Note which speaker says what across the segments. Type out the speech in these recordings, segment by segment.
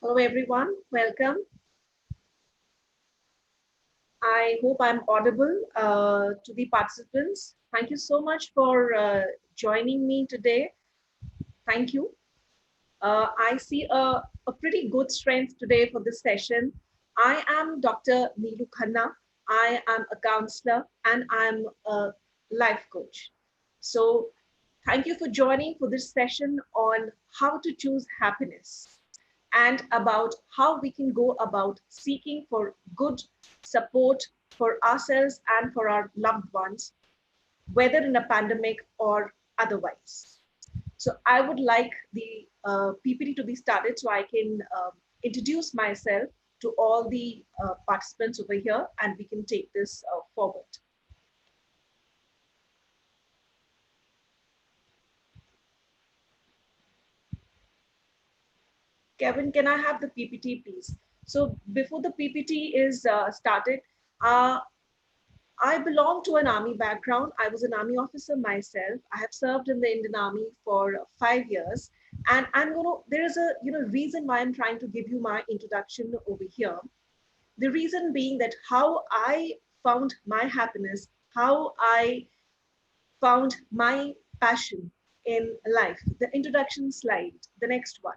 Speaker 1: Hello, everyone. Welcome. I hope I'm audible to the participants. Thank you so much for joining me today. Thank you. I see a pretty good strength today for this session. I am Dr. Neelu Khanna. I am a counselor and I'm a life coach. So, thank you for joining for this session on how to choose happiness and about how we can go about seeking for good support for ourselves and for our loved ones, whether in a pandemic or otherwise. So I would like the PPT to be started so I can introduce myself to all the participants over here and we can take this forward. Kevin, can I have the PPT, please? So before the PPT is started, uh, I belong to an army background. I was an army officer myself. I have served in the Indian Army for 5 years. And there is a reason why I'm trying to give you my introduction over here. The reason being that how I found my happiness, how I found my passion in life. The introduction slide, the next one.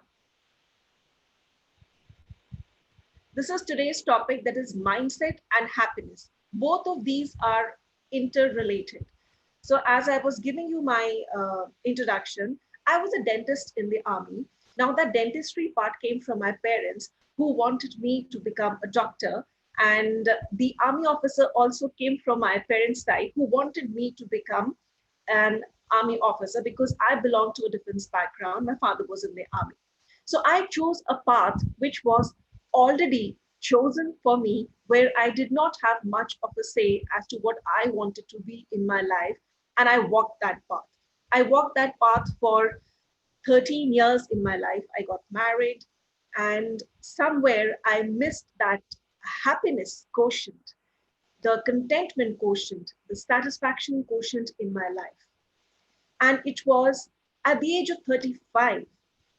Speaker 1: This is today's topic, that is mindset and happiness. Both of these are interrelated. So as I was giving you my introduction, I was a dentist in the army. Now that dentistry part came from my parents who wanted me to become a doctor. And the army officer also came from my parents' side who wanted me to become an army officer because I belong to a defense background. My father was in the army. So I chose a path which was already chosen for me, where I did not have much of a say as to what I wanted to be in my life. And I walked that path. I walked that path for 13 years in my life. I got married, and somewhere I missed that happiness quotient, the contentment quotient, the satisfaction quotient in my life. And it was at the age of 35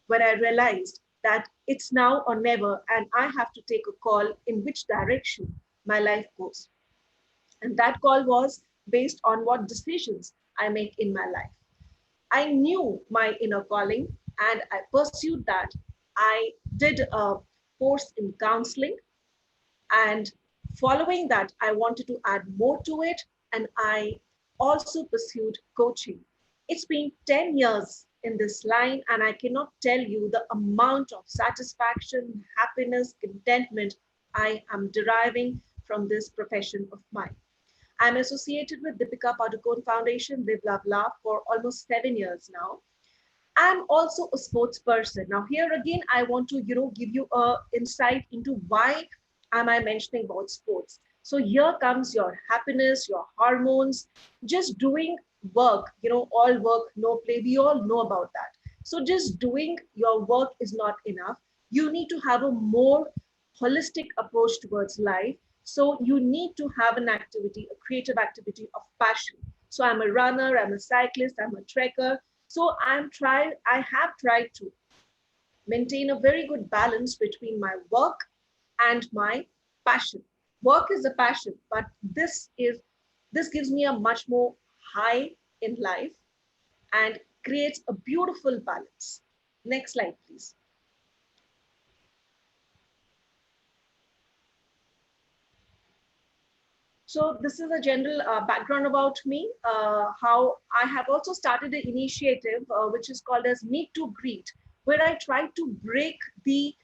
Speaker 1: when I realized that it's now or never, and I have to take a call in which direction my life goes. And that call was based on what decisions I make in my life. I knew my inner calling and I pursued that. I did a course in counseling, and following that, I wanted to add more to it, and I also pursued coaching. It's been 10 years in this line, and I cannot tell you the amount of satisfaction, happiness, contentment I am deriving from this profession of mine. I'm associated with Deepika Padukone Foundation, Live Love Laugh, for almost 7 years now. I'm also a sports person. Now, here again, I want to, give you a insight into why am I mentioning about sports. So here comes your happiness, your hormones, just doing work, all work, no play. We all know about that. So just doing your work is not enough. You need to have a more holistic approach towards life. So you need to have an activity, a creative activity of passion. So I'm a runner, I'm a cyclist, I'm a trekker. So I have tried to maintain a very good balance between my work and my passion. Work is a passion, but this gives me a much more high in life and creates a beautiful balance. Next slide, please. So this is a general background about me, how I have also started an initiative which is called as Meet to Greet, where I try to break the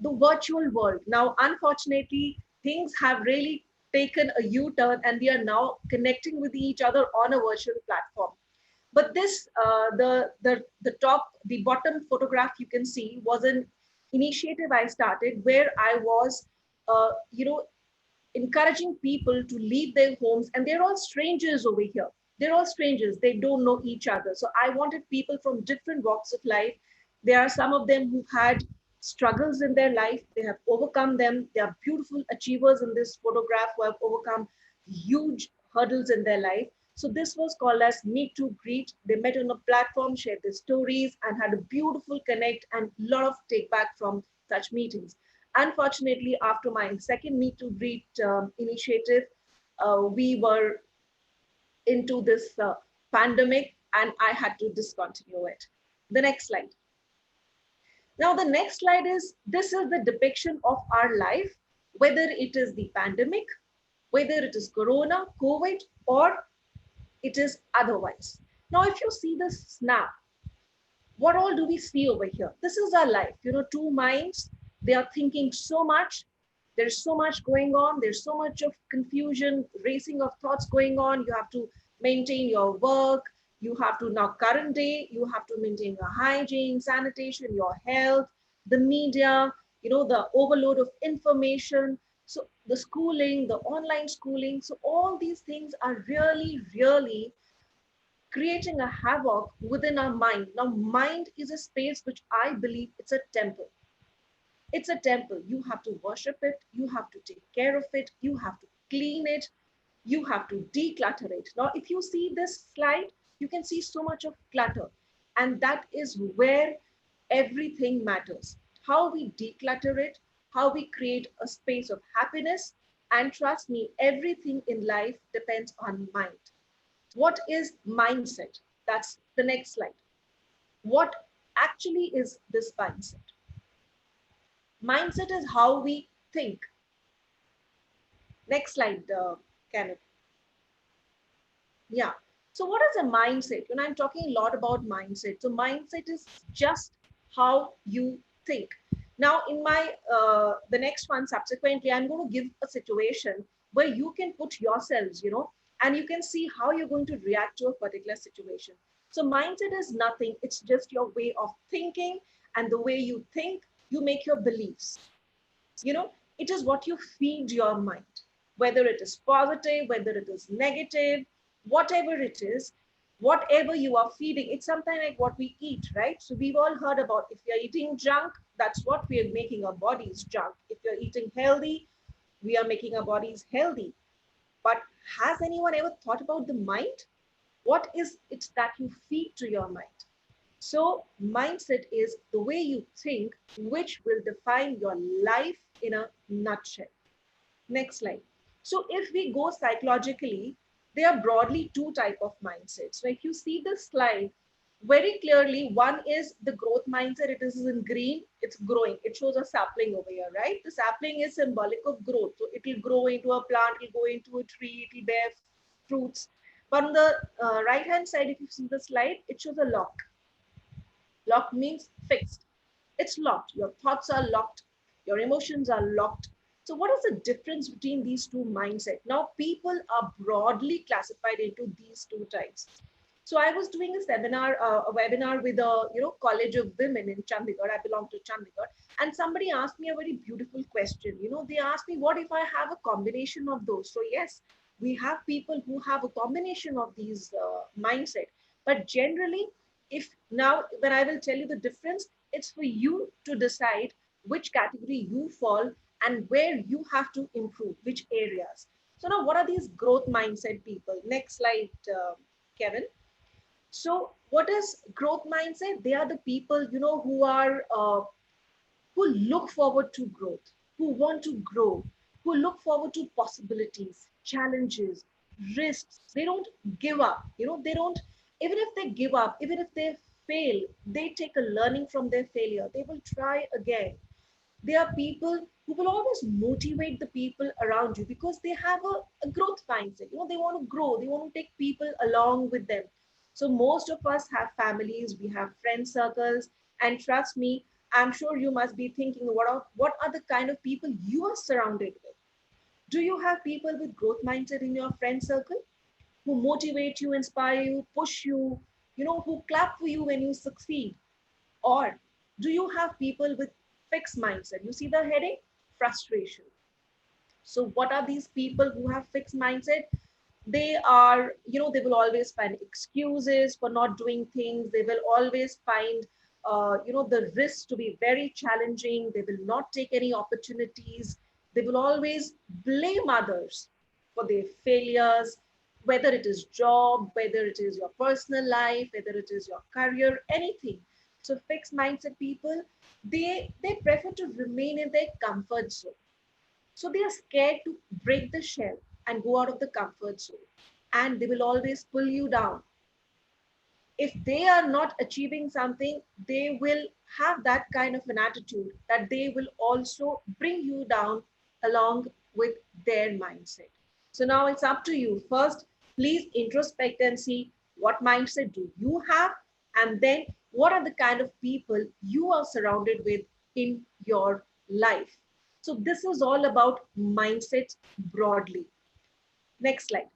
Speaker 1: virtual world. Now, unfortunately, things have really taken a U-turn and we are now connecting with each other on a virtual platform. But this, the bottom photograph you can see was an initiative I started where I was, encouraging people to leave their homes, and they're all strangers over here. They're all strangers, they don't know each other. So I wanted people from different walks of life. There are some of them who've had struggles in their life, they have overcome them. They are beautiful achievers in this photograph who have overcome huge hurdles in their life. So this was called as Meet to Greet. They met on a platform, shared their stories, and had a beautiful connect and a lot of take back from such meetings. Unfortunately, after my second Meet to Greet initiative, we were into this pandemic and I had to discontinue it. The next slide. Now, the next slide is this is the depiction of our life, whether it is the pandemic, whether it is Corona, COVID, or it is otherwise. Now, if you see the snap, what all do we see over here? This is our life. You know, two minds, they are thinking so much. There's so much going on. There's so much of confusion, racing of thoughts going on. You have to maintain your work. You have to now current day, you have to maintain your hygiene, sanitation, your health, the media, you know, the overload of information. So the schooling, the online schooling. So all these things are really, really creating a havoc within our mind. Now, mind is a space which I believe it's a temple. It's a temple. You have to worship it. You have to take care of it. You have to clean it. You have to declutter it. Now, if you see this slide, you can see so much of clutter. And that is where everything matters. How we declutter it, how we create a space of happiness. And trust me, everything in life depends on mind. What is mindset? That's the next slide. What actually is this mindset? Mindset is how we think. Next slide, Kenneth. Yeah. So what is a mindset? When I'm talking a lot about mindset. So mindset is just how you think. Now, in my the next one, subsequently, I'm going to give a situation where you can put yourselves, you know, and you can see how you're going to react to a particular situation. So mindset is nothing. It's just your way of thinking, and the way you think, you make your beliefs. You know, it is what you feed your mind, whether it is positive, whether it is negative, whatever it is, whatever you are feeding. It's something like what we eat, right? So we've all heard about, if you're eating junk, that's what we are making our bodies junk. If you're eating healthy, we are making our bodies healthy. But has anyone ever thought about the mind? What is it that you feed to your mind? So mindset is the way you think, which will define your life in a nutshell. Next slide. So if we go psychologically, there are broadly two type of mindsets. So if you see the slide very clearly, one is the growth mindset. It is in green, it's growing. It shows a sapling over here, right? The sapling is symbolic of growth. So it will grow into a plant, it will go into a tree, it will bear fruits. But on the right hand side, if you see the slide, it shows a lock. Locked means fixed. It's locked. Your thoughts are locked. Your emotions are locked. So what is the difference between these two mindsets? Now, people are broadly classified into these two types. So I was doing a seminar, a webinar with a college of women in Chandigarh. I belong to Chandigarh, and somebody asked me a very beautiful question. You know, they asked me, "What if I have a combination of those?" So yes, we have people who have a combination of these mindset, but generally, if now when I will tell you the difference, it's for you to decide which category you fall and where you have to improve, which areas. So now, what are these growth mindset people? Next slide, Kevin. So what is growth mindset? They are the people, you know, who are who look forward to growth, who want to grow, who look forward to possibilities, challenges, risks. They don't give up. You know, they don't, even if they give up, even if they fail, they take a learning from their failure. They will try again. They are people who will always motivate the people around you because they have a growth mindset. You know, they want to grow, they want to take people along with them. So most of us have families, we have friend circles, and trust me, I'm sure you must be thinking, what are the kind of people you are surrounded with? Do you have people with growth mindset in your friend circle who motivate you, inspire you, push you, you know, who clap for you when you succeed? Or do you have people with fixed mindset? You see the heading? Frustration. So what are these people who have fixed mindset? They are, you know, they will always find excuses for not doing things. They will always find, the risks to be very challenging. They will not take any opportunities. They will always blame others for their failures. whether it is job, whether it is your personal life, whether it is your career, anything. So fixed mindset people, they prefer to remain in their comfort zone. So they are scared to break the shell and go out of the comfort zone. And they will always pull you down. If they are not achieving something, they will have that kind of an attitude that they will also bring you down along with their mindset. So now it's up to you. First, please introspect and see what mindset do you have, and then what are the kind of people you are surrounded with in your life. So this is all about mindset broadly. Next slide.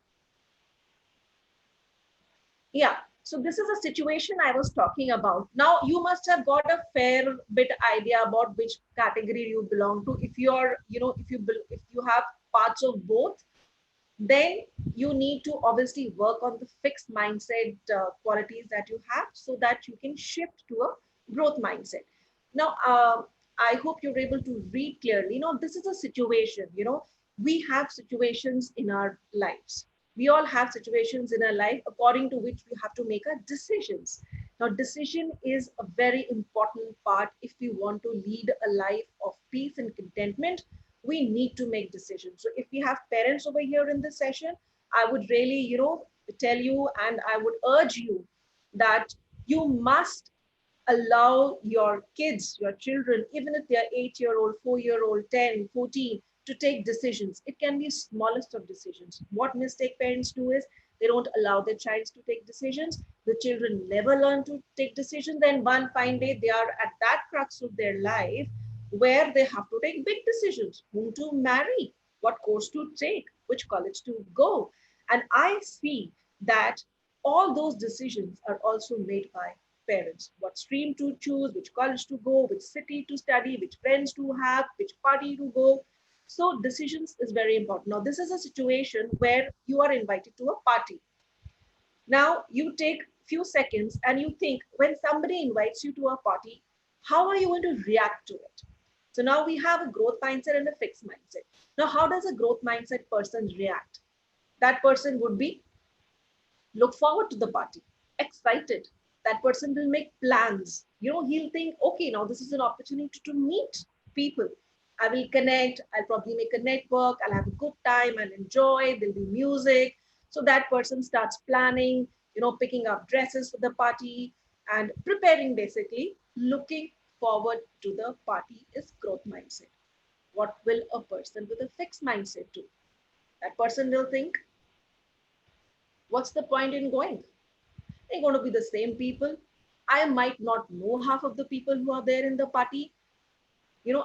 Speaker 1: Yeah. So this is a situation I was talking about. Now you must have got a fair bit idea about which category you belong to. If you're, if you have parts of both, then you need to obviously work on the fixed mindset qualities that you have so that you can shift to a growth mindset. Now, I hope you're able to read clearly. This is a situation, we have situations in our lives. We all have situations in our life according to which we have to make our decisions. Now, decision is a very important part if we want to lead a life of peace and contentment. We need to make decisions. So if we have parents over here in this session, I would really, tell you, and I would urge you that you must allow your kids, your children, even if they're 8-year-old, 4-year-old, 10, 14, to take decisions. It can be smallest of decisions. What mistake parents do is they don't allow their child to take decisions. The children never learn to take decisions. Then one fine day, they are at that crux of their life where they have to take big decisions: whom to marry, what course to take, which college to go. And I see that all those decisions are also made by parents: what stream to choose, which college to go, which city to study, which friends to have, which party to go. So decisions is very important. Now, this is a situation where you are invited to a party. Now, you take few seconds and you think, when somebody invites you to a party, how are you going to react to it? So now we have a growth mindset and a fixed mindset. Now, how does a growth mindset person react? That person would be look forward to the party, excited. That person will make plans. He'll think, okay, now this is an opportunity to meet people. I will connect, I'll probably make a network, I'll have a good time, I'll enjoy, there'll be music. So that person starts planning, picking up dresses for the party and preparing, basically looking forward to the party is growth mindset. What will a person with a fixed mindset do? That person will think, what's the point in going? They're going to be the same people. I might not know half of the people who are there in the party.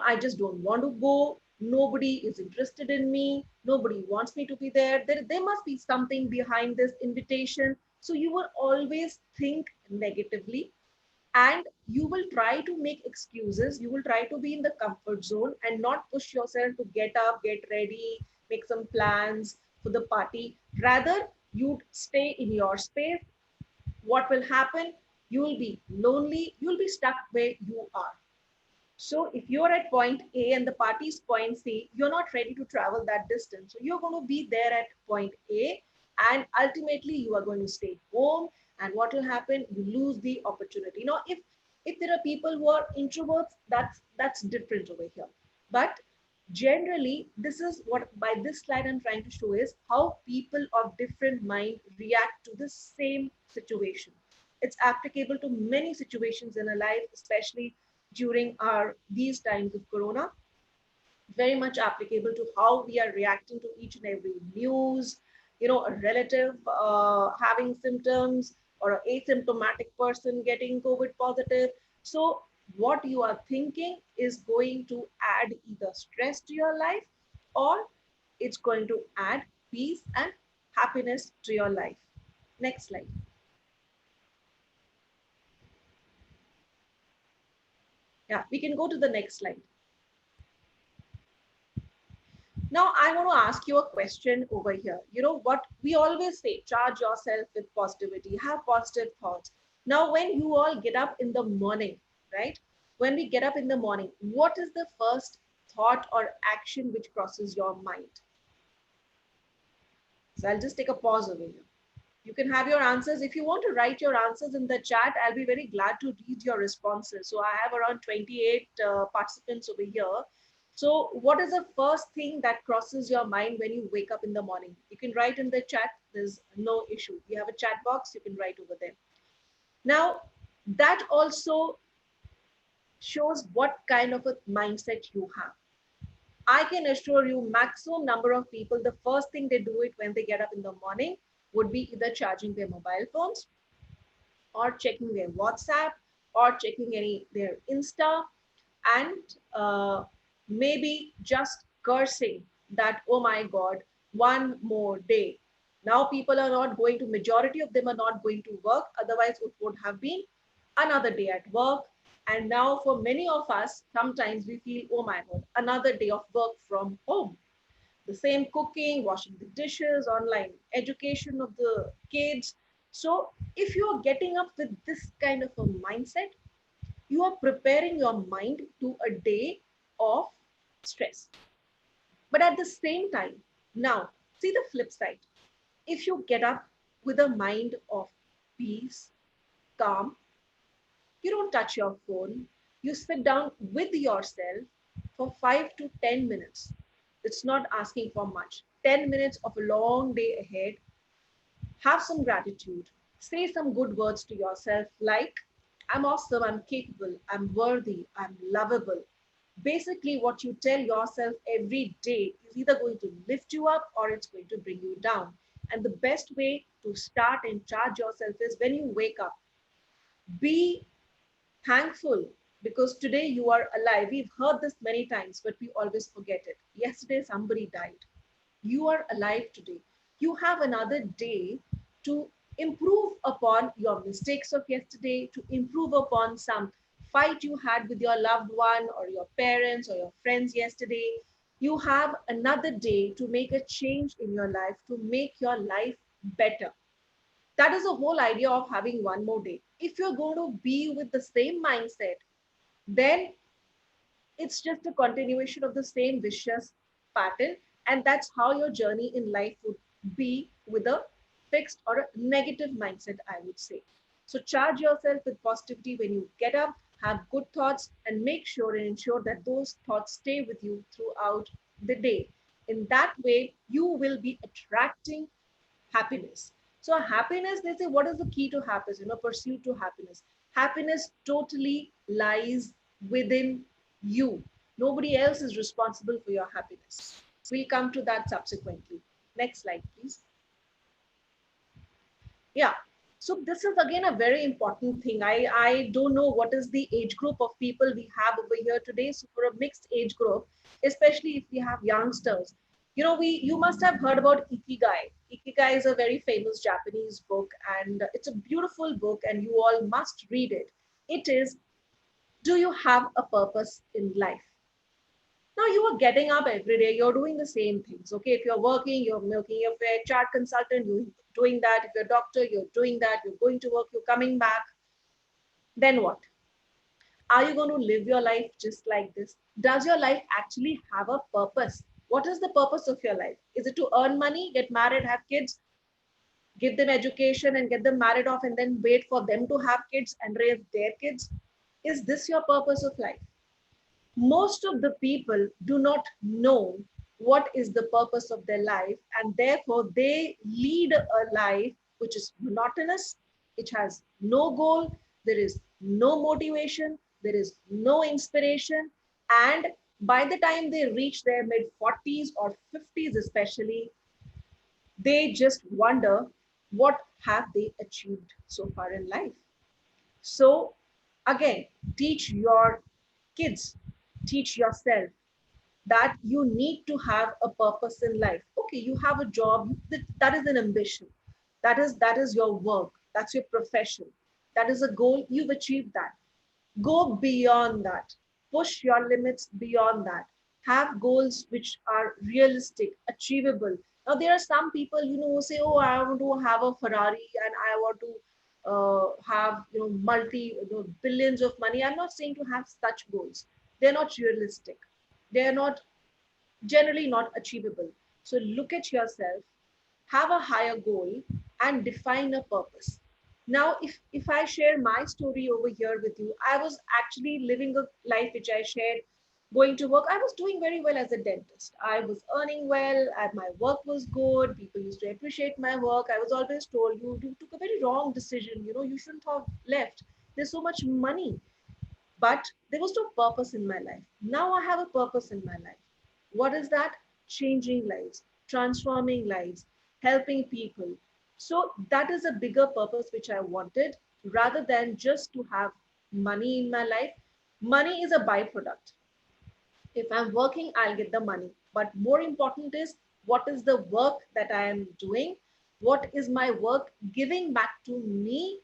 Speaker 1: I just don't want to go. Nobody is interested in me. Nobody wants me to be there. There must be something behind this invitation. So you will always think negatively, and you will try to make excuses. You will try to be in the comfort zone and not push yourself to get up, get ready, make some plans for the party. Rather, you'd stay in your space. What will happen? You will be lonely. You will be stuck where you are. So if you're at point A and the party is point C, you're not ready to travel that distance. So you're going to be there at point A, and ultimately you are going to stay home. And what will happen? You lose the opportunity. Now, if there are people who are introverts, that's different over here. But generally, this is what by this slide I'm trying to show is how people of different mind react to the same situation. It's applicable to many situations in our life, especially during our these times of corona. Very much applicable to how we are reacting to each and every news. A relative having symptoms, or an asymptomatic person getting COVID positive. So what you are thinking is going to add either stress to your life, or it's going to add peace and happiness to your life. Next slide. Yeah, we can go to the next slide. Now, I want to ask you a question over here. You know what we always say: charge yourself with positivity, have positive thoughts. Now, when you all get up in the morning, right? When we get up in the morning, what is the first thought or action which crosses your mind? So I'll just take a pause over here. You can have your answers. If you want to write your answers in the chat, I'll be very glad to read your responses. So I have around 28 participants over here. So what is the first thing that crosses your mind when you wake up in the morning? You can write in the chat. There's no issue. You have a chat box, you can write over there. Now, that also shows what kind of a mindset you have. I can assure you, maximum number of people, the first thing they do it when they get up in the morning would be either charging their mobile phones or checking their WhatsApp or checking their Insta, and maybe just cursing that, oh my God, one more day. Now people are not going to, majority of them are not going to work. Otherwise it would have been another day at work. And now for many of us, sometimes we feel, oh my God, another day of work from home. The same cooking, washing the dishes, online education of the kids. So if you are getting up with this kind of a mindset, you are preparing your mind to a day of stress. But at the same time, now see the flip side. If you get up with a mind of peace, calm, you don't touch your phone, you sit down with yourself for 5 to 10 minutes. It's not asking for much. 10 minutes of a long day ahead. Have some gratitude. Say some good words to yourself like, I'm awesome, I'm capable, I'm worthy, I'm lovable. Basically, what you tell yourself every day is either going to lift you up or it's going to bring you down. And the best way to start and charge yourself is when you wake up. Be thankful because today you are alive. We've heard this many times, but we always forget it. Yesterday, somebody died. You are alive today. You have another day to improve upon your mistakes of yesterday, to improve upon some fight you had with your loved one or your parents or your friends yesterday. You have another day to make a change in your life, to make your life better. That is the whole idea of having one more day. If you're going to be with the same mindset, then it's just a continuation of the same vicious pattern. And that's how your journey in life would be with a fixed or a negative mindset, I would say. So charge yourself with positivity when you get up, have good thoughts, and make sure and ensure that those thoughts stay with you throughout the day. In that way, you will be attracting happiness. So happiness, they say, what is the key to happiness? Pursuit to happiness. Happiness totally lies within you. Nobody else is responsible for your happiness. We'll come to that subsequently. Next slide, please. Yeah. So this is again a very important thing. I don't know what is the age group of people we have over here today. So for a mixed age group, especially if we have youngsters, you must have heard about Ikigai. Ikigai is a very famous Japanese book, and it's a beautiful book, and you all must read it. It is, do you have a purpose in life? Now you are getting up every day, you're doing the same things. Okay, if you're working, you're milking your fair, chart consultant, you're doing that. If you're a doctor, you're doing that. You're going to work, you're coming back. Then what? Are you going to live your life just like this? Does your life actually have a purpose? What is the purpose of your life? Is it to earn money, get married, have kids, give them education and get them married off and then wait for them to have kids and raise their kids? Is this your purpose of life? Most of the people do not know what is the purpose of their life, and therefore they lead a life which is monotonous, which has no goal, there is no motivation, there is no inspiration, and by the time they reach their mid 40s or 50s especially, they just wonder what have they achieved so far in life. So again, teach your kids, teach yourself that you need to have a purpose in life. Okay, you have a job, that is an ambition. That is your work. That's your profession. That is a goal. You've achieved that. Go beyond that. Push your limits beyond that. Have goals which are realistic, achievable. Now there are some people, who say, "Oh, I want to have a Ferrari and I want to have billions of money." I'm not saying to have such goals. They're not realistic. They're not generally not achievable. So look at yourself. have a higher goal, and define a purpose. Now, if I share my story over here with you, I was actually living a life which I shared. Going to work, I was doing very well as a dentist. I was earning well, and my work was good. People used to appreciate my work. I was always told, you took a very wrong decision. You shouldn't have left. There's so much money, but there was no purpose in my life. Now I have a purpose in my life. What is that? Changing lives, transforming lives, helping people. So that is a bigger purpose which I wanted, rather than just to have money in my life. Money is a byproduct. If I'm working, I'll get the money. But more important is, what is the work that I am doing? What is my work giving back to me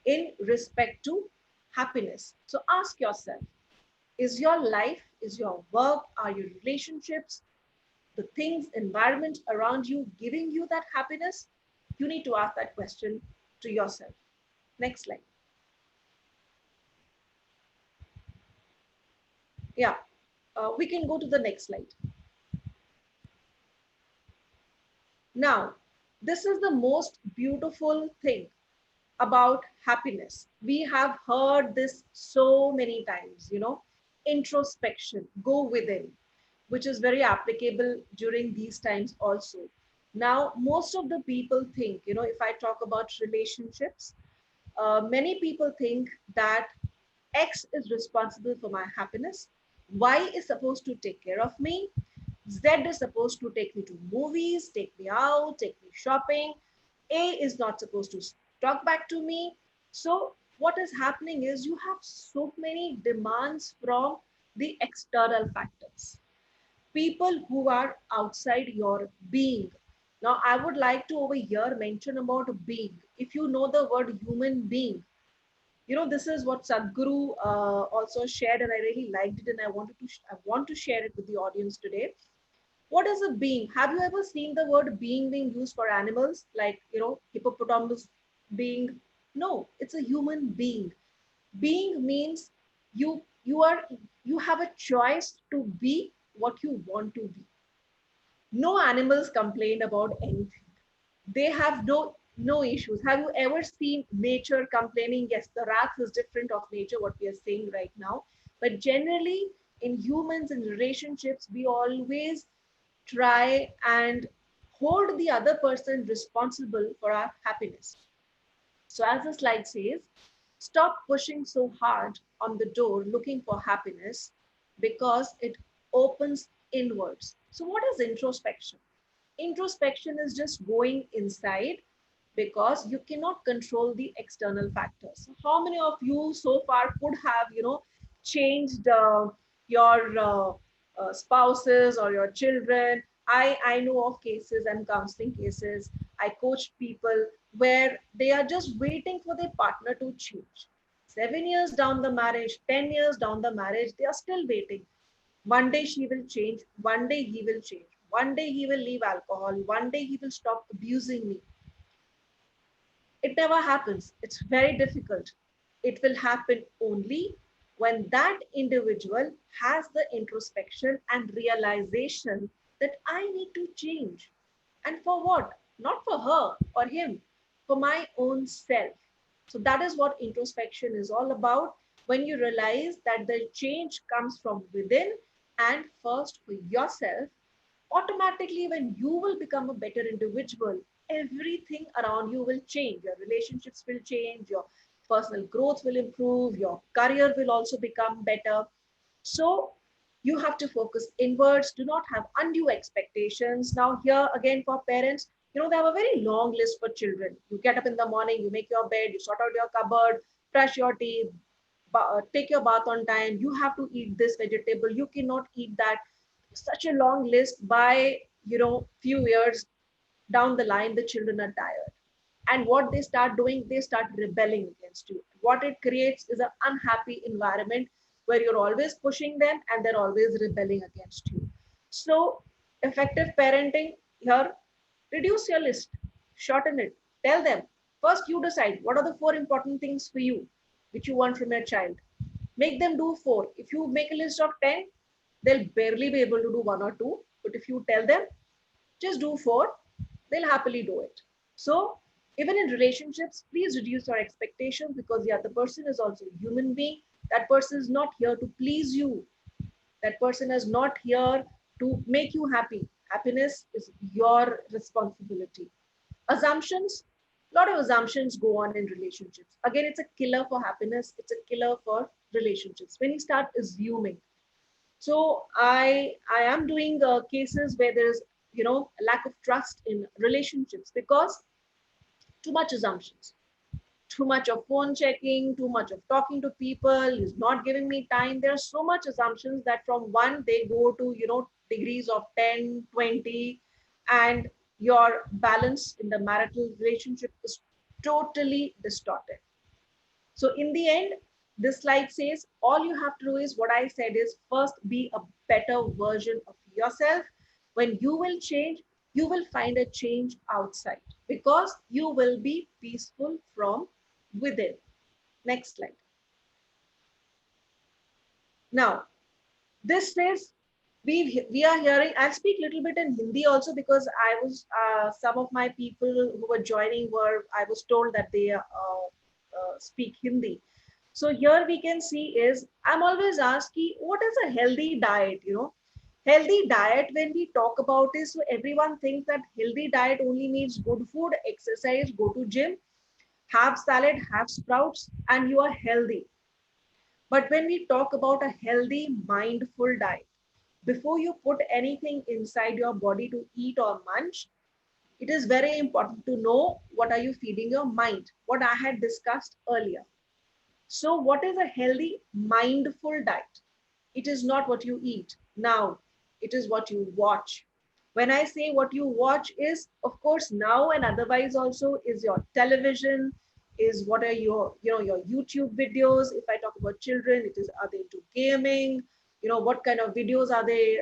Speaker 1: in respect to happiness? So ask yourself, is your life, is your work, are your relationships, the things, environment around you giving you that happiness? You need to ask that question to yourself. Next slide. Yeah, we can go to the next slide. Now, this is the most beautiful thing about happiness. We have heard this so many times, introspection, go within, which is very applicable during these times also. Now, most of the people think, if I talk about relationships, many people think that X is responsible for my happiness, Y is supposed to take care of me, Z is supposed to take me to movies, take me out, take me shopping. A is not supposed to talk back to me. So what is happening is you have so many demands from the external factors, people who are outside your being. Now, I would like to over here mention about being. If you know the word human being, this is what Sadhguru also shared, and I really liked it, and I want to share it with the audience today. What is a being? Have you ever seen the word being being used for animals, like hippopotamus being? No, it's a human being. Being means you have a choice to be what you want to be. No animals complain about anything. They have no issues. Have you ever seen nature complaining? Yes, the wrath is different of nature, what we are saying right now. But generally, in humans and relationships, we always try and hold the other person responsible for our happiness. So, as the slide says, stop pushing so hard on the door looking for happiness, because it opens inwards. So, what is introspection? Introspection is just going inside, because you cannot control the external factors. How many of you so far could have, changed your spouses or your children? I know of cases and counseling cases. I coached people where they are just waiting for their partner to change. 7 years down the marriage, 10 years down the marriage, they are still waiting. One day she will change. One day he will change. One day he will leave alcohol. One day he will stop abusing me. It never happens. It's very difficult. It will happen only when that individual has the introspection and realization that I need to change. And for what? Not for her or him, for my own self. So that is what introspection is all about. When you realize that the change comes from within and first for yourself, automatically when you will become a better individual, everything around you will change. Your relationships will change, your personal growth will improve, your career will also become better. So you have to focus inwards. Do not have undue expectations. Now here again, for parents, they have a very long list for children. You get up in the morning, you make your bed, you sort out your cupboard, brush your teeth, take your bath on time. You have to eat this vegetable, you cannot eat that. Such a long list. By few years down the line, the children are tired, and what they start doing, they start rebelling against you. What it creates is an unhappy environment where you're always pushing them and they're always rebelling against you. So effective parenting here: reduce your list, shorten it, tell them. First, you decide what are the 4 important things for you which you want from your child. Make them do 4. If you make a list of 10, they'll barely be able to do 1 or 2. But if you tell them, just do 4, they'll happily do it. So even in relationships, please reduce your expectations, because the other person is also a human being. That person is not here to please you. That person is not here to make you happy. Happiness is your responsibility. Assumptions, a lot of assumptions go on in relationships. Again, it's a killer for happiness. It's a killer for relationships. When you start assuming, so I am doing cases where there's a lack of trust in relationships because too much assumptions, too much of phone checking, too much of talking to people, he's not giving me time. There's so much assumptions that from one they go to degrees of 10, 20, and your balance in the marital relationship is totally distorted. So in the end, this slide says all you have to do is what I said is first be a better version of yourself. When you will change, you will find a change outside because you will be peaceful from within. Next slide. Now, this says we are hearing, I'll speak a little bit in Hindi also because I was, some of my people who were joining were, I was told that they speak Hindi. So here we can see is, I'm always asking, what is a healthy diet? Healthy diet, when we talk about is, so everyone thinks that healthy diet only means good food, exercise, go to gym, have salad, have sprouts, and you are healthy. But when we talk about a healthy, mindful diet, before you put anything inside your body to eat or munch, it is very important to know what are you feeding your mind, what I had discussed earlier. So what is a healthy, mindful diet? It is not what you eat. Now, it is what you watch. When I say what you watch is, of course, now and otherwise also is your television, is what are your YouTube videos. If I talk about children, it is, are they into gaming? What kind of videos are they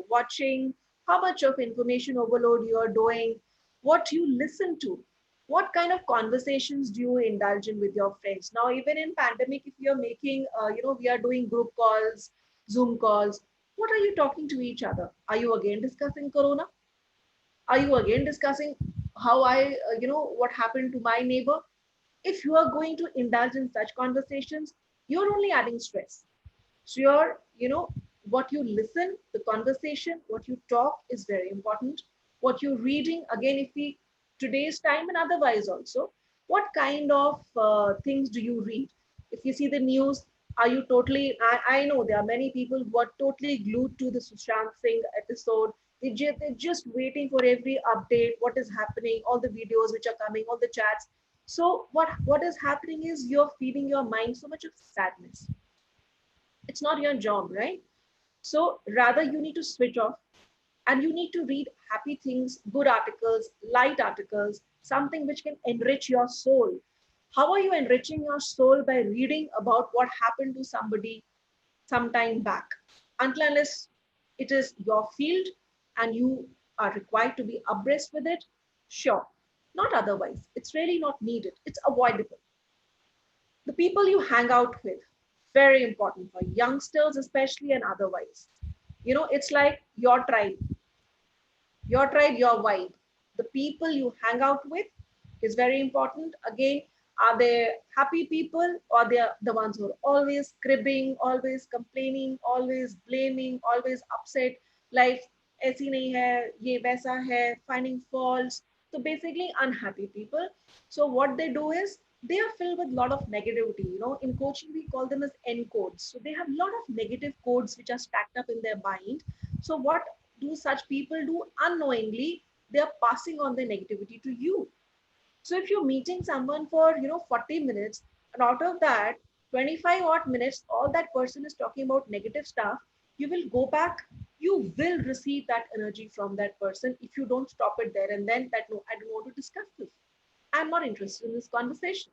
Speaker 1: watching? How much of information overload you are doing? What you listen to? What kind of conversations do you indulge in with your friends? Now, even in pandemic, if you're making, we are doing group calls, Zoom calls, what are you talking to each other? Are you again discussing Corona? Are you again discussing how what happened to my neighbor? If you are going to indulge in such conversations, you're only adding stress. So what you listen, the conversation, what you talk is very important. What you're reading, again, if we, today's time and otherwise also, what kind of things do you read? If you see the news, are you totally, I know there are many people who are totally glued to the Sushant Singh episode. They're just waiting for every update, what is happening, all the videos which are coming, all the chats. So what is happening is you're feeding your mind so much of sadness. It's not your job, right? So rather you need to switch off and you need to read happy things, good articles, light articles, something which can enrich your soul. How are you enriching your soul? By reading about what happened to somebody some time back. Until unless it is your field and you are required to be abreast with it, sure. Not otherwise. It's really not needed. It's avoidable. The people you hang out with, very important for youngsters especially and otherwise. It's like your tribe, your vibe. The people you hang out with is very important. Again, are they happy people, or they are the ones who are always cribbing, always complaining, always blaming, always upset, life ऐसी नहीं है, ये वैसा है, finding faults. So basically unhappy people. So what they do is they are filled with a lot of negativity. In coaching we call them as N codes. So they have a lot of negative codes which are stacked up in their mind. So what do such people do? Unknowingly they are passing on the negativity to you. So if you're meeting someone for 40 minutes, and out of that 25 odd minutes all that person is talking about negative stuff, you will go back, you will receive that energy from that person if you don't stop it there and then, that no, I don't want to discuss this, I'm not interested in this conversation.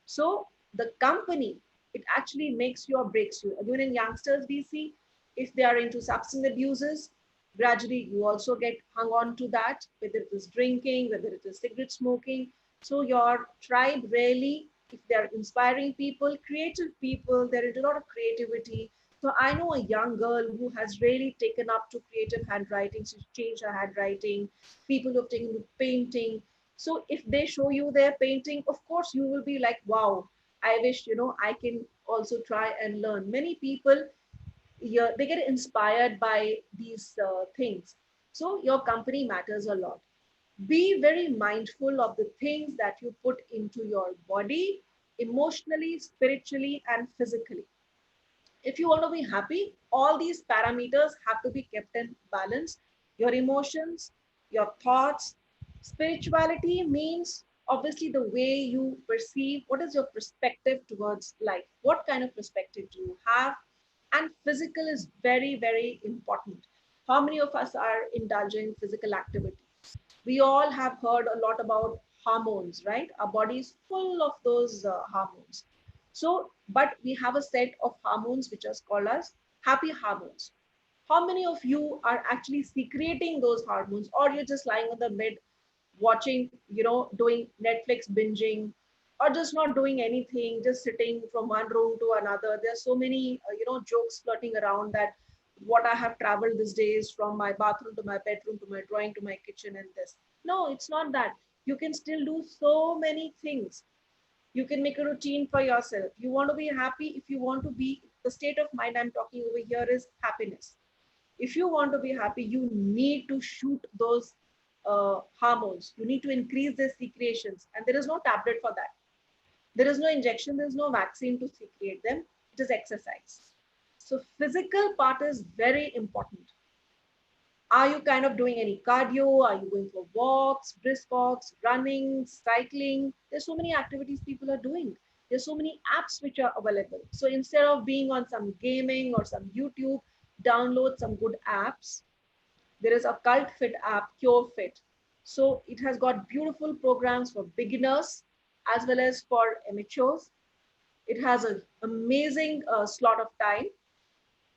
Speaker 1: So the company, it actually makes you or breaks you. Again, in youngsters, we see if they are into substance abuses, gradually you also get hung on to that, whether it is drinking, whether it is cigarette smoking. So your tribe really, if they're inspiring people, creative people, there is a lot of creativity. So I know a young girl who has really taken up to creative handwriting. She's changed her handwriting. People who have taken to painting. So if they show you their painting, of course you will be like, wow, I wish, I can also try and learn. Many people, yeah, they get inspired by these things. So your company matters a lot. Be very mindful of the things that you put into your body, emotionally, spiritually, and physically. If you want to be happy, all these parameters have to be kept in balance. Your emotions, your thoughts, spirituality means obviously the way you perceive, what is your perspective towards life, what kind of perspective do you have, and physical is very, very important. How many of us are indulging in physical activity? We all have heard a lot about hormones, right? Our body is full of those hormones. So, but we have a set of hormones which are called as happy hormones. How many of you are actually secreting those hormones, or you're just lying on the bed watching, doing Netflix binging, or just not doing anything, just sitting from one room to another? There's so many, jokes floating around that what I have traveled these days from my bathroom to my bedroom to my drawing to my kitchen and this. No, it's not that. You can still do so many things. You can make a routine for yourself. You want to be happy. If you want to be, the state of mind I'm talking over here is happiness. If you want to be happy, you need to shoot those hormones. You need to increase their secretions, and there is no tablet for that. There is no injection, there is no vaccine to secrete them. It is exercise. So physical part is very important. Are you kind of doing any cardio? Are you going for walks, brisk walks, running, cycling? There's so many activities people are doing. There's so many apps which are available. So instead of being on some gaming or some YouTube, download some good apps. There is a Cult Fit app, Cure Fit. So it has got beautiful programs for beginners as well as for amateurs. It has an amazing slot of time.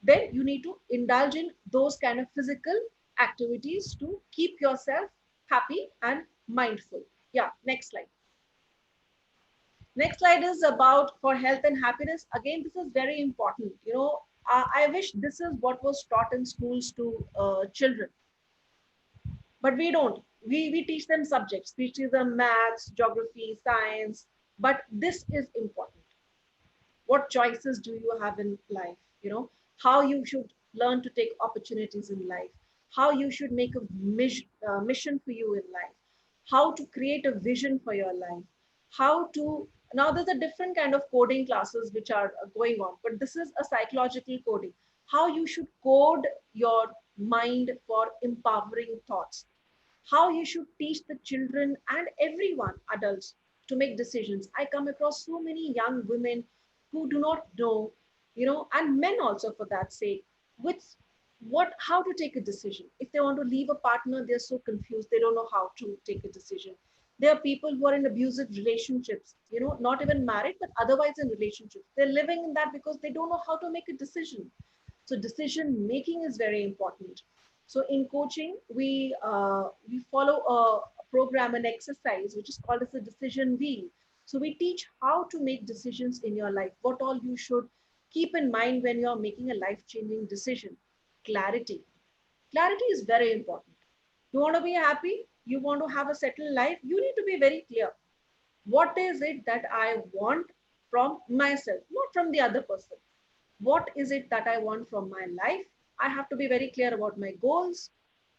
Speaker 1: Then you need to indulge in those kind of physical activities to keep yourself happy and mindful. Yeah, next slide. Next slide is about for health and happiness. Again, this is very important. I wish this is what was taught in schools to children, but we don't. We teach them subjects, we teach them maths, geography, science, but this is important. What choices do you have in life? How you should learn to take opportunities in life, how you should make a mission for you in life, how to create a vision for your life, how to, now there's a different kind of coding classes which are going on, but this is a psychological coding, how you should code your mind for empowering thoughts, how you should teach the children and everyone, adults, to make decisions. I come across so many young women who do not know, and men also for that sake, with how to take a decision. If they want to leave a partner, they're so confused. They don't know how to take a decision. There are people who are in abusive relationships, not even married, but otherwise in relationships. They're living in that because they don't know how to make a decision. So decision making is very important. So in coaching, we follow a program, an exercise, which is called as a decision wheel. So we teach how to make decisions in your life, what all you should keep in mind when you're making a life-changing decision. Clarity. Clarity is very important. You want to be happy, you want to have a settled life, you need to be very clear. What is it that I want from myself, not from the other person? What is it that I want from my life? I have to be very clear about my goals,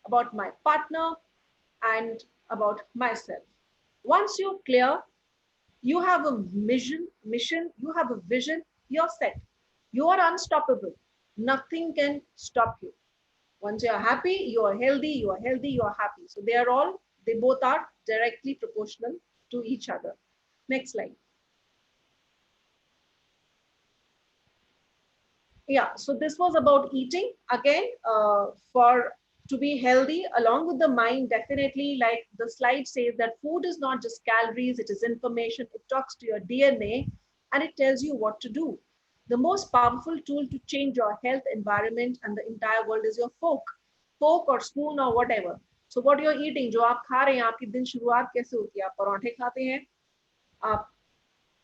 Speaker 1: about my partner, and about myself. Once you're clear, you have a mission, you have a vision, you're set. You are unstoppable. Nothing can stop you. Once you're happy, you're happy. So they both are directly proportional to each other. Next slide. Yeah, so this was about eating. Again, for to be healthy along with the mind, definitely, like the slide says, that food is not just calories, it is information. It talks to your DNA and it tells you what to do. The most powerful tool to change your health, environment, and the entire world is your fork or spoon or whatever. So what you're eating, जो आप खा रहे हैं, आपकी दिन शुरुआत कैसे होती है? आप पराठे खाते हैं, आप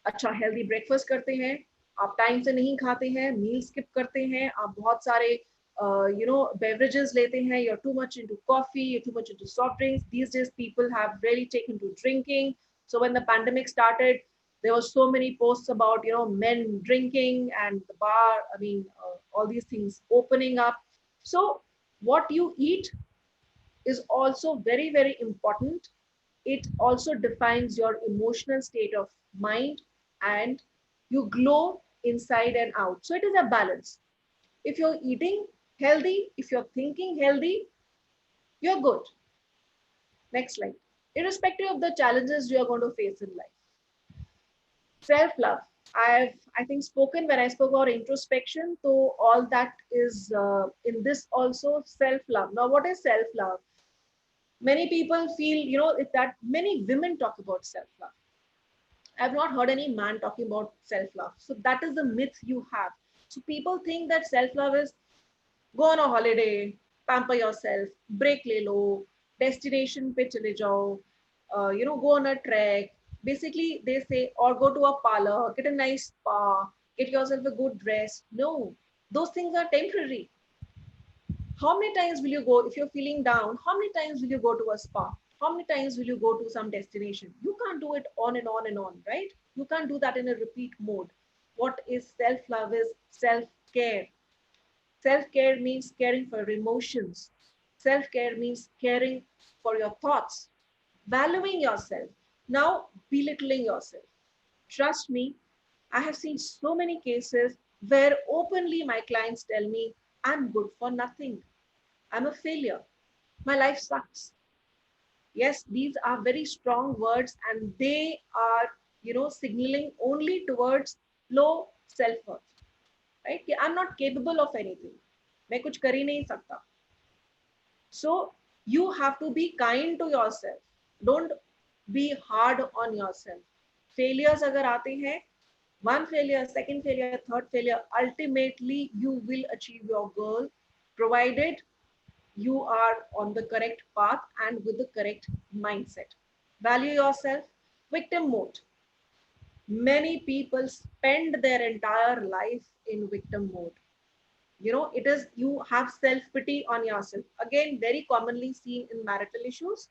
Speaker 1: अच्छा हेल्दी ब्रेकफास्ट करते हैं, आप टाइम से नहीं खाते हैं, मील स्किप करते हैं, आप बहुत सारे beverages लेते हैं, you're too much into coffee, you're too much into soft drinks. These days people have really taken to drinking. So when the pandemic started, there were so many posts about men drinking and the bar, all these things opening up. So what you eat is also very, very important. It also defines your emotional state of mind, and you glow inside and out. So it is a balance. If you're eating healthy, if you're thinking healthy, you're good. Next slide. Irrespective of the challenges you are going to face in life, self-love. I think spoken when I spoke about introspection. So all that is in this also self-love. Now, what is self-love? Many people feel, if that many women talk about self-love. I've not heard any man talking about self-love. So that is the myth you have. So people think that self-love is go on a holiday, pamper yourself, break le lo, destination pe chale jao, go on a trek. Basically, they say, or go to a parlor, get a nice spa, get yourself a good dress. No, those things are temporary. How many times will you go if you're feeling down? How many times will you go to a spa? How many times will you go to some destination? You can't do it on and on and on, right? You can't do that in a repeat mode. What is self-love is self-care. Self-care means caring for your emotions. Self-care means caring for your thoughts, valuing yourself, now belittling yourself. Trust me, I have seen so many cases where openly my clients tell me, I'm good for nothing. I'm a failure. My life sucks. Yes, these are very strong words and they are, signaling only towards low self-worth, right? I'm not capable of anything. मैं कुछ कर ही नहीं सकता. So you have to be kind to yourself. Don't be hard on yourself. Failures agar aate hain, one failure, second failure, third failure, ultimately you will achieve your goal, provided you are on the correct path and with the correct mindset. Value yourself. Victim mode. Many people spend their entire life in victim mode. It is, you have self-pity on yourself. Again, very commonly seen in marital issues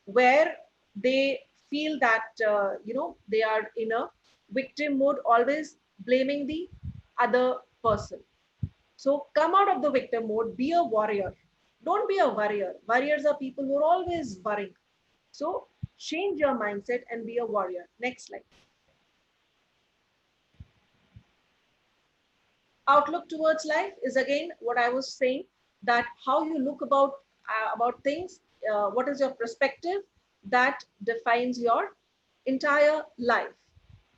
Speaker 1: where they feel that, they are in a victim mode, always blaming the other person. So come out of the victim mode, be a warrior. Don't be a warrior. Warriors are people who are always worrying. So change your mindset and be a warrior. Next slide. Outlook towards life is again what I was saying, that how you look about things, what is your perspective, that defines your entire life.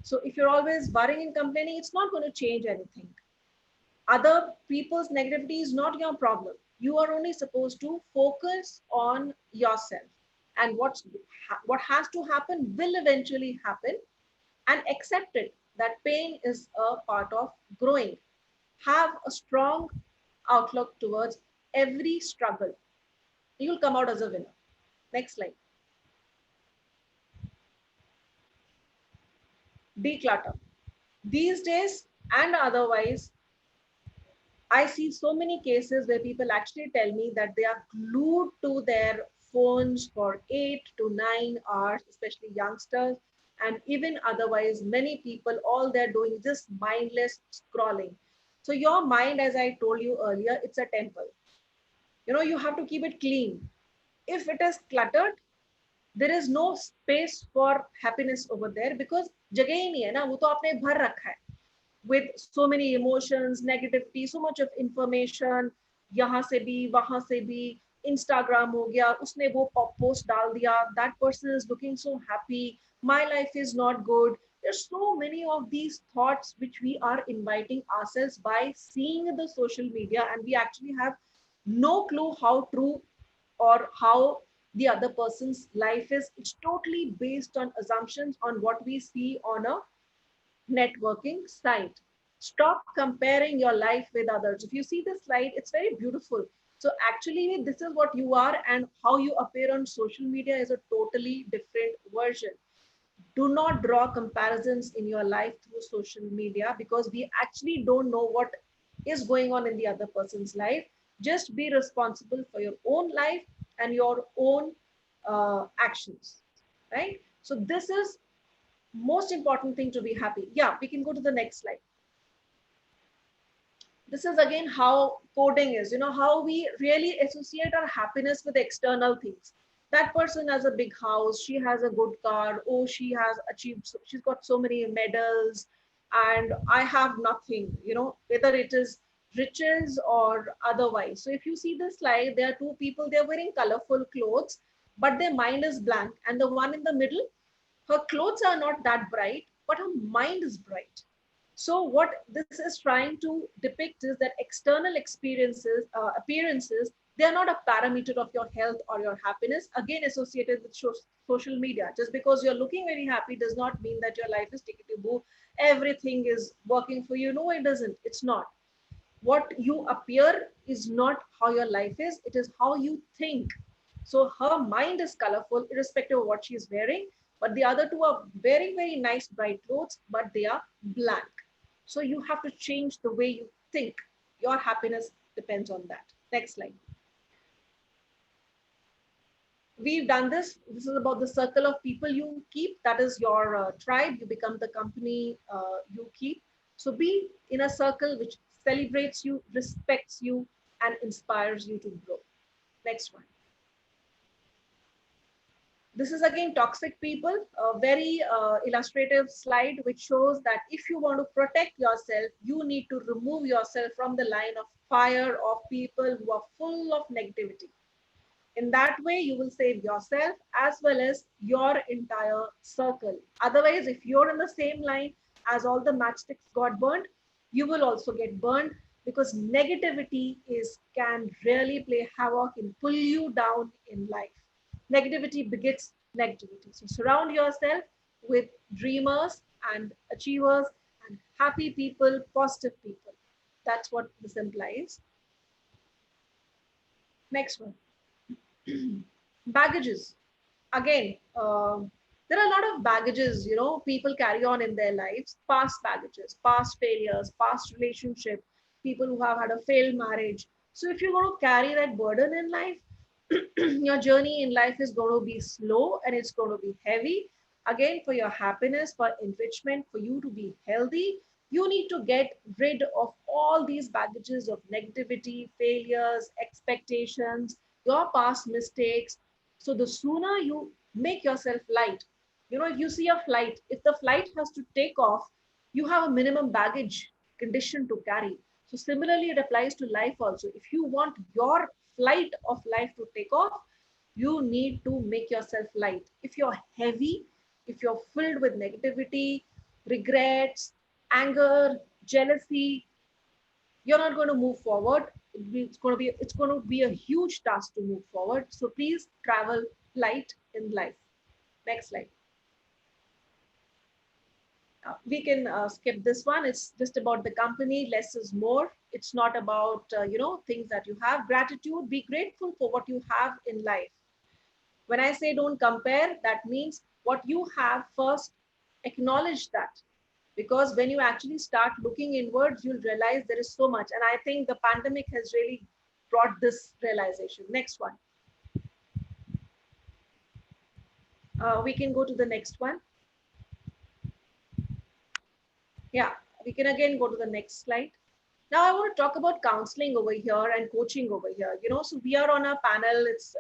Speaker 1: So if you're always worrying and complaining, it's not going to change anything. Other people's negativity is not your problem. You are only supposed to focus on yourself, and what has to happen will eventually happen, and accept it that pain is a part of growing. Have a strong outlook towards every struggle. You'll come out as a winner. Next slide. Declutter. These days and otherwise, I see so many cases where people actually tell me that they are glued to their phones for 8 to 9 hours, especially youngsters, and even otherwise, many people, all they're doing is just mindless scrolling. So your mind, as I told you earlier, it's a temple. You have to keep it clean. If it is cluttered, there is no space for happiness over there, because जगह ही नहीं है ना, वो तो आपने भर रखा है with so many emotions, negativity, so much of information. यहाँ से भी वहाँ से भी Instagram हो गया, उसने वो post डाल दिया, that person is looking so happy, my life is not good. There's so many of these thoughts which we are inviting ourselves by seeing the social media, and we actually have no clue how true or how the other person's life is. It's totally based on assumptions on what we see on a networking site. Stop comparing your life with others. If you see this slide, it's very beautiful. So actually, this is what you are, and how you appear on social media is a totally different version. Do not draw comparisons in your life through social media, because we actually don't know what is going on in the other person's life. Just be responsible for your own life and your own actions, right? So this is most important thing, to be happy. Yeah, we can go to the next slide. This is again how coding is, how we really associate our happiness with external things. That person has a big house, she has a good car, oh, she has achieved, she's got so many medals, and I have nothing, whether it is riches or otherwise. So if you see this slide, there are two people, they're wearing colorful clothes, but their mind is blank. And the one in the middle, her clothes are not that bright, but her mind is bright. So what this is trying to depict is that external experiences, appearances, they are not a parameter of your health or your happiness. Again, associated with social media. Just because you're looking very happy does not mean that your life is tickety boo. Everything is working for you. No, it doesn't. It's not. What you appear is not how your life is. It is how you think. So her mind is colorful, irrespective of what she's wearing. But the other two are very, very nice, bright clothes, but they are blank. So you have to change the way you think. Your happiness depends on that. Next slide. We've done this. This is about the circle of people you keep. That is your tribe. You become the company you keep. So be in a circle which celebrates you, respects you, and inspires you to grow. Next one. This is again toxic people, a very illustrative slide which shows that if you want to protect yourself, you need to remove yourself from the line of fire of people who are full of negativity. In that way, you will save yourself as well as your entire circle. Otherwise, if you're in the same line as all the matchsticks got burned, you will also get burned, because negativity can really play havoc and pull you down in life. Negativity begets negativity. So surround yourself with dreamers and achievers and happy people, positive people. That's what this implies. Next one. Baggages. Again, there are a lot of baggages, people carry on in their lives. Past baggages, past failures, past relationship, people who have had a failed marriage. So if you're going to carry that burden in life, your journey in life is going to be slow and it's going to be heavy. Again, for your happiness, for enrichment, for you to be healthy, you need to get rid of all these baggages of negativity, failures, expectations, your past mistakes. So the sooner you make yourself light, if you see a flight, if the flight has to take off, you have a minimum baggage condition to carry. So similarly, it applies to life also. If you want your flight of life to take off, you need to make yourself light. If you're heavy, if you're filled with negativity, regrets, anger, jealousy, you're not going to move forward. It's going to be a huge task to move forward. So please travel light in life. Next slide. We can skip this one. It's just about the company. Less is more. It's not about things that you have. Gratitude. Be grateful for what you have in life. When I say don't compare, that means what you have first, acknowledge that. Because when you actually start looking inwards, you'll realize there is so much. And I think the pandemic has really brought this realization. Next one. We can go to the next one. Yeah, we can again go to the next slide. Now I want to talk about counseling over here and coaching over here. So we are on a panel. It's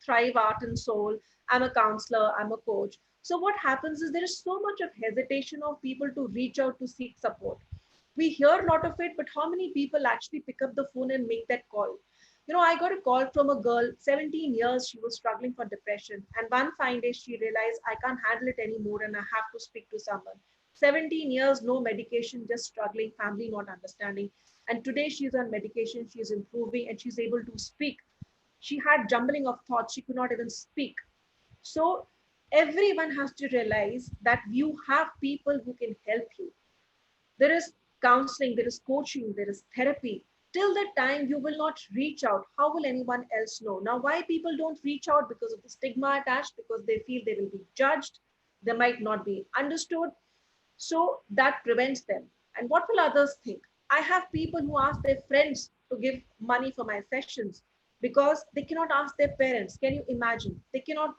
Speaker 1: Thrive Art and Soul. I'm a counselor. I'm a coach. So what happens is there is so much of hesitation of people to reach out to seek support. We hear a lot of it, but how many people actually pick up the phone and make that call? I got a call from a girl, 17 years, she was struggling for depression. And one fine day, she realized, I can't handle it anymore and I have to speak to someone. 17 years, no medication, just struggling, family not understanding. And today she's on medication, she's improving and she's able to speak. She had jumbling of thoughts, she could not even speak. So everyone has to realize that you have people who can help you. There is counseling, there is coaching, there is therapy. Till the time you will not reach out, how will anyone else know? Now, why people don't reach out? Because of the stigma attached, because they feel they will be judged, They might not be understood. So that prevents them. And what will others think? I have people who ask their friends to give money for my sessions because they cannot ask their parents. Can you imagine? They cannot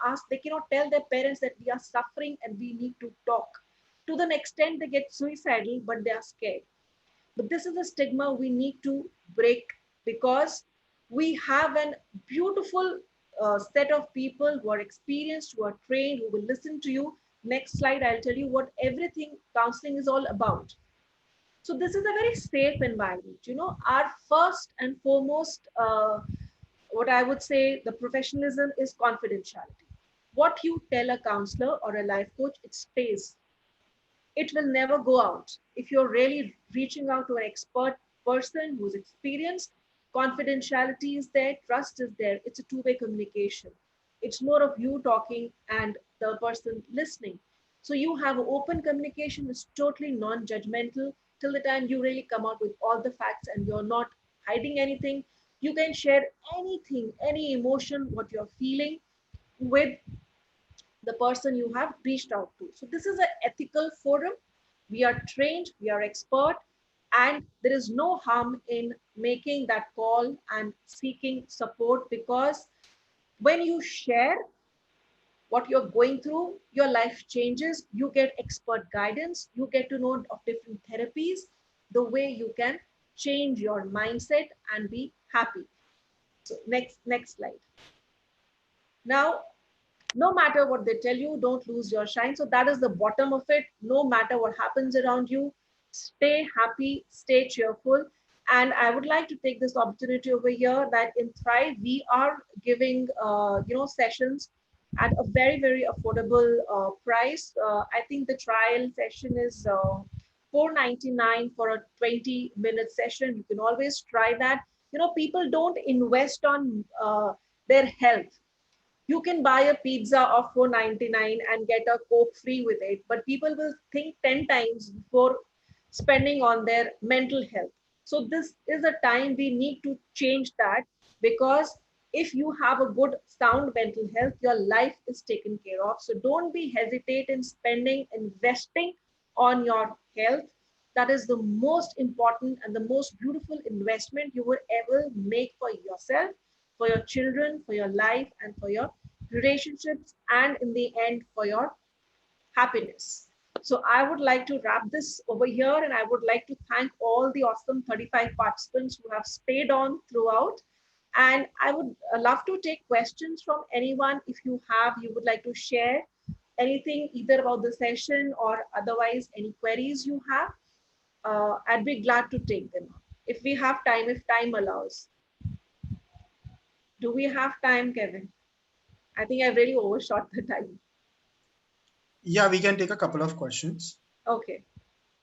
Speaker 1: tell their parents that we are suffering and we need to talk. To the extent they get suicidal, but they are scared. But this is a stigma we need to break, because we have a beautiful set of people who are experienced, who are trained, who will listen to you. Next slide, I'll tell you what everything counseling is all about. So this is a very safe environment. Our first and foremost, what I would say, the professionalism is confidentiality. What you tell a counselor or a life coach, it stays. It will never go out. If you're really reaching out to an expert person who's experienced, confidentiality is there, trust is there. It's a two-way communication. It's more of you talking and the person listening. So you have open communication, it's totally non-judgmental till the time you really come out with all the facts and you're not hiding anything. You can share anything, any emotion, what you're feeling with the person you have reached out to. So this is an ethical forum. We are trained, we are expert, and there is no harm in making that call and seeking support, because when you share what you're going through, your life changes. You get expert guidance. You get to know of different therapies, the way you can change your mindset and be happy. So next slide. Now, no matter what they tell you, don't lose your shine. So that is the bottom of it. No matter what happens around you, stay happy, stay cheerful. And I would like to take this opportunity over here that in Thrive we are giving sessions at a very affordable price. I think the trial session is 499 for a 20-minute session. You can always try that. People don't invest on their health. You can buy a pizza of 499 and get a Coke free with it, but people will think 10 times before spending on their mental health. So this is a time we need to change that, because if you have a good sound mental health, your life is taken care of. So don't be hesitate in spending, investing on your health. That is the most important and the most beautiful investment you will ever make for yourself, for your children, for your life, and for your relationships, and in the end, for your happiness. So I would like to wrap this over here, and I would like to thank all the awesome 35 participants who have stayed on throughout. And I would love to take questions from anyone. If you would like to share anything either about the session or otherwise any queries you have, I'd be glad to take them if we have time, if time allows. Do we have time, Kevin? I think I've really overshot the time.
Speaker 2: Yeah, we can take a couple of questions.
Speaker 1: Okay.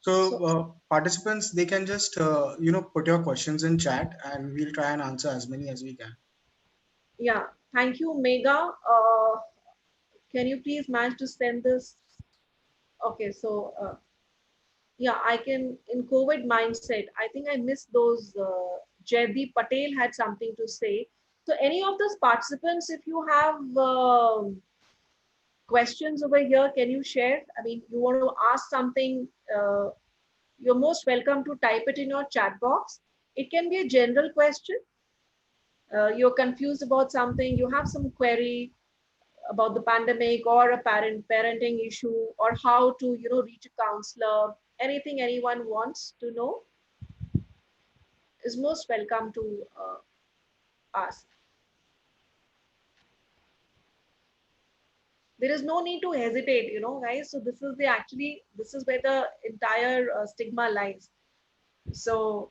Speaker 2: So
Speaker 1: So,
Speaker 2: participants, they can just put your questions in chat, and we'll try and answer as many as we can.
Speaker 1: yeah, thank you, Mega. Can you please manage to send this? Okay, so yeah, I can, in COVID mindset, I think I missed those. Jaydeep Patel had something to say. So, any of those participants, if you have questions over here, can you share? I mean, you want to ask something, you're most welcome to type it in your chat box. It can be a general question. You're confused about something, you have some query about the pandemic or a parenting issue, or how to reach a counselor. Anything anyone wants to know is most welcome to ask. There is no need to hesitate, guys. So this is where the entire stigma lies. So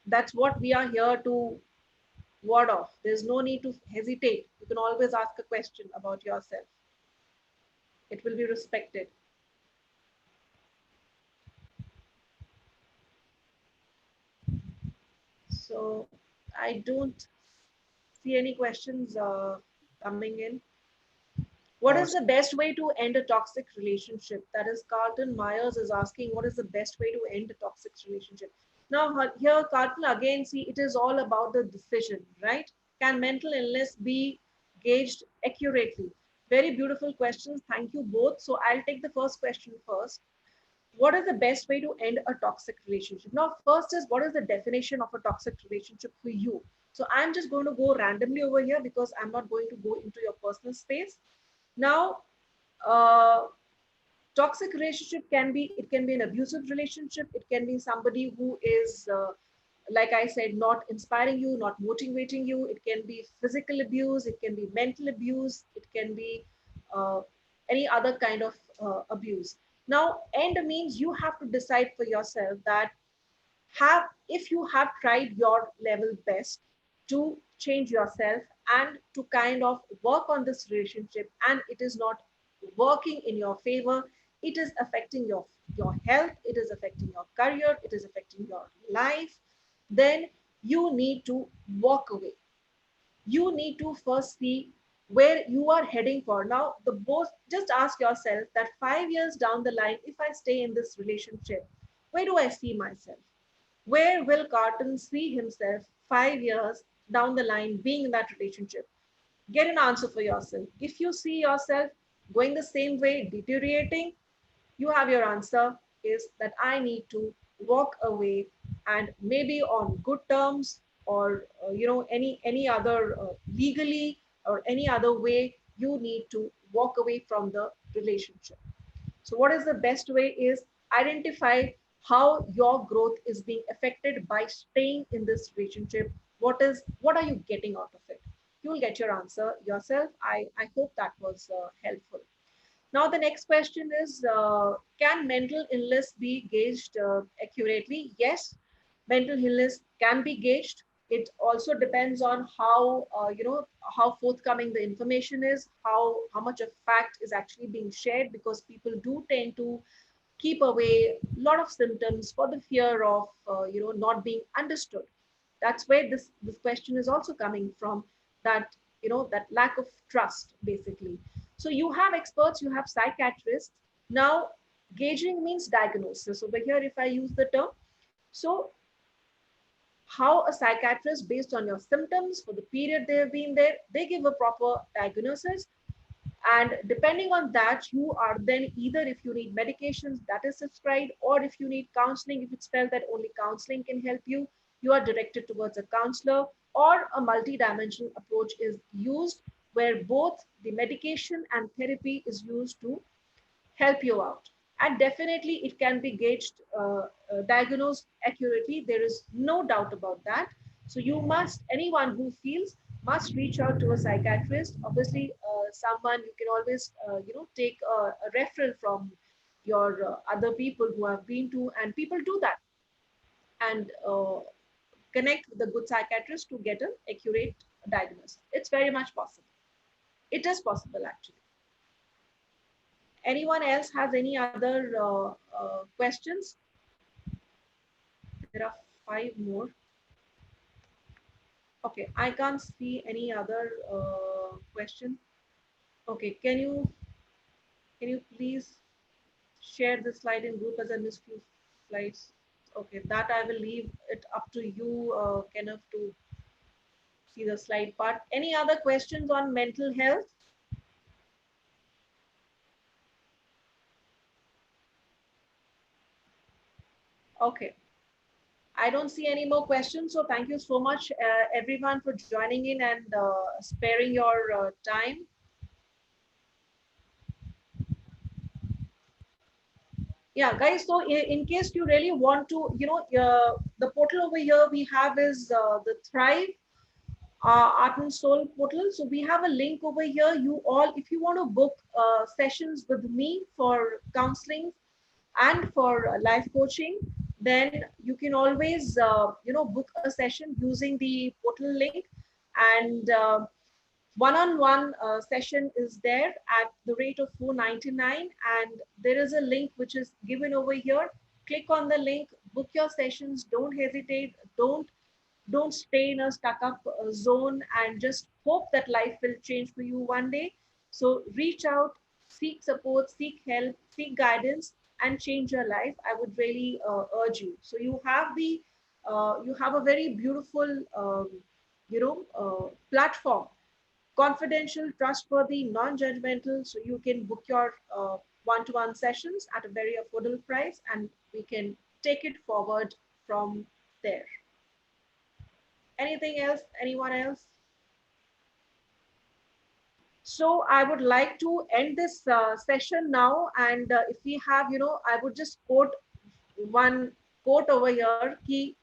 Speaker 1: that's what we are here to ward off. There's no need to hesitate. You can always ask a question about yourself. It will be respected. So I don't see any questions coming in. What
Speaker 2: Uh,
Speaker 1: is the best way to end a toxic relationship? That is, Carlton Myers is asking, what is the best way to end a toxic relationship? Now, here, Carlton, again, see, it is all about the decision, right? Can mental illness be gauged accurately? Very beautiful questions. Thank you both. So I'll take the first question first. What is the best way to end a toxic relationship? Now, first is what is the definition of a toxic relationship for you? So I'm just going to go randomly over here because I'm not going to go into your personal space. Now, uh, toxic relationship can be, it can be an abusive relationship. It can be somebody who is, like I said, not inspiring you, not motivating you. It can be physical abuse. It can be mental abuse. It can be uh, any other kind of abuse. Now, end means you have to decide for yourself that have, if you have tried your level best to change yourself and to kind of work on this relationship, and it is not working in your favor, it is affecting your health, it is affecting your career, it is affecting your life, then you need to walk away. You need to first see where you are heading for. Now, the both, just ask yourself that 5 years down the line, if I stay in this relationship, where do I see myself? Where will Carton see himself 5 years down the line being in that relationship? Get an answer for yourself. If you see yourself going the same way, deteriorating, you have your answer is that I need to walk away, and maybe on good terms, or any other legally or any other way, you need to walk away from the relationship. So what is the best way is identify how your growth is being affected by staying in this relationship. What are you getting out of it? You will get your answer yourself. I hope that was helpful. Now the next question is, can mental illness be gauged accurately? Yes, mental illness can be gauged. It also depends on how how forthcoming the information is, how much of fact is actually being shared, because people do tend to keep away a lot of symptoms for the fear of not being understood. That's where this question is also coming from, that that lack of trust basically. So you have experts, you have psychiatrists. Now, gauging means diagnosis over here, if I use the term. So how a psychiatrist, based on your symptoms for the period they have been there, they give a proper diagnosis. And depending on that, you are then either, if you need medications, that is prescribed, or if you need counseling, if it's felt that only counseling can help you, you are directed towards a counselor, or a multi-dimensional approach is used, where both the medication and therapy is used to help you out. And definitely it can be gauged, diagnosed accurately. There is no doubt about that. So you must, anyone who feels, must reach out to a psychiatrist. Obviously, someone you can always, take a referral from your other people who have been to, and people do that, and connect with a good psychiatrist to get an accurate diagnosis. It's very much possible. It is possible actually. Anyone else has any other questions? There are 5 more. Okay, I can't see any other question. Okay, can you please share the slide in group, as I missed few slides? Okay, that I will leave it up to you, Kenneth, to see the slide part. Any other questions on mental health? Okay. I don't see any more questions. So thank you so much, everyone, for joining in and sparing your time. Yeah, guys. So in case you really want to, the portal over here we have is the Thrive Art and Soul portal. So we have a link over here. You all, if you want to book sessions with me for counseling and for life coaching, then you can always book a session using the portal link. And one-on-one session is there at the rate of 499, and there is a link which is given over here. Click on the link, book your sessions. Don't hesitate. Don't stay in a stuck up zone and just hope that life will change for you one day. So reach out, seek support, seek help, seek guidance, and change your life. I would really urge you. So you have a very beautiful platform confidential, trustworthy, non-judgmental. So you can book your one-to-one sessions at a very affordable price, and we can take it forward from there. Anything else? Anyone else? So I would like to end this session now. And if we have, I would just quote one quote over here कि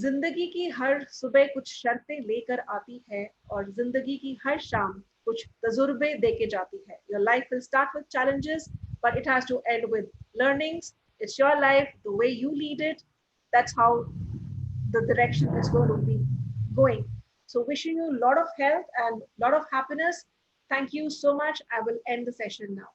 Speaker 1: जिंदगी की हर सुबह कुछ शर्तें लेकर आती है और जिंदगी की हर शाम कुछ तजुर्बे देके जाती है. Your life will start with challenges, but it has to end with learnings. It's your life, the way you lead it. That's how the direction is going to be going. So wishing you a lot of health and a lot of happiness. Thank you so much. I will end the session now.